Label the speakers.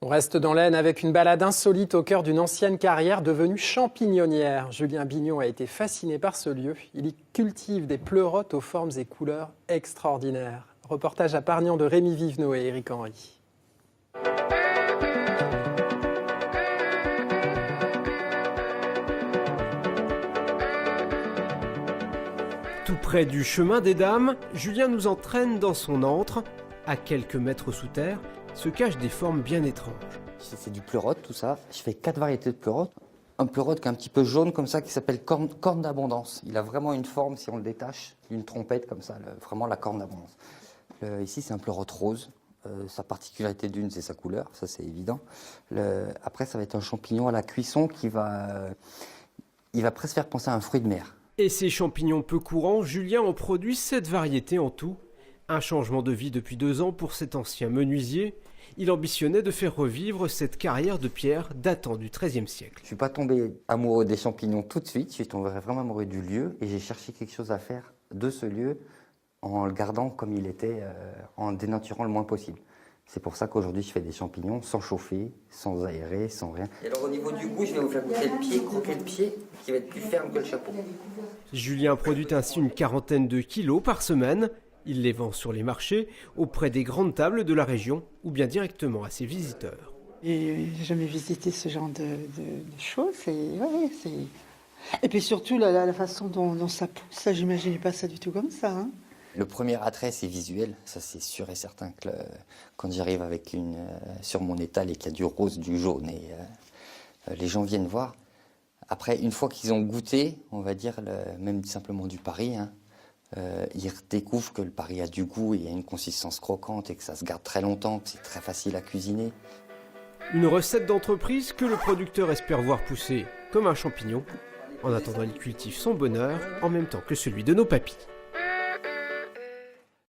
Speaker 1: On reste dans l'Aisne avec une balade insolite au cœur d'une ancienne carrière devenue champignonnière. Julien Bignon a été fasciné par ce lieu. Il y cultive des pleurotes aux formes et couleurs extraordinaires. Reportage à Pargnan de Rémi Vivenot et Éric Henry.
Speaker 2: Tout près du chemin des dames, Julien nous entraîne dans son antre. À quelques mètres sous terre, se cachent des formes bien étranges.
Speaker 3: C'est du pleurote, tout ça. Je fais 4 variétés de pleurote. Un pleurote qui est un petit peu jaune comme ça, qui s'appelle corne d'abondance. Il a vraiment une forme, si on le détache, une trompette comme ça, vraiment la corne d'abondance. Ici, c'est un pleurote rose. Sa particularité d'une, c'est sa couleur, ça c'est évident. Après, ça va être un champignon à la cuisson il va presque faire penser à un fruit de mer.
Speaker 2: Et ces champignons peu courants, Julien en produit 7 variétés en tout. Un changement de vie depuis 2 ans pour cet ancien menuisier. Il ambitionnait de faire revivre cette carrière de pierre datant du XIIIe siècle.
Speaker 3: Je ne suis pas tombé amoureux des champignons tout de suite, je suis tombé vraiment amoureux du lieu et j'ai cherché quelque chose à faire de ce lieu en le gardant comme il était, en dénaturant le moins possible. C'est pour ça qu'aujourd'hui je fais des champignons sans chauffer, sans aérer, sans rien. Et alors au niveau du goût, je vais vous faire goûter le pied, croquer le pied, qui va être plus ferme que le chapeau.
Speaker 2: Julien produit ainsi une 40aine de kilos par semaine. Il les vend sur les marchés, auprès des grandes tables de la région ou bien directement à ses visiteurs.
Speaker 4: Et j'ai jamais visité ce genre de choses. Et puis surtout la façon dont ça pousse, ça j'imaginais pas ça du tout comme ça. Hein.
Speaker 3: Le premier attrait, c'est visuel. Ça, c'est sûr et certain que quand j'arrive avec sur mon étal et qu'il y a du rose, du jaune, et les gens viennent voir. Après, une fois qu'ils ont goûté, on va dire, même simplement du Paris, hein, ils découvrent que le Paris a du goût, il y a une consistance croquante et que ça se garde très longtemps, que c'est très facile à cuisiner.
Speaker 2: Une recette d'entreprise que le producteur espère voir pousser comme un champignon. En attendant, il cultive son bonheur en même temps que celui de nos papilles.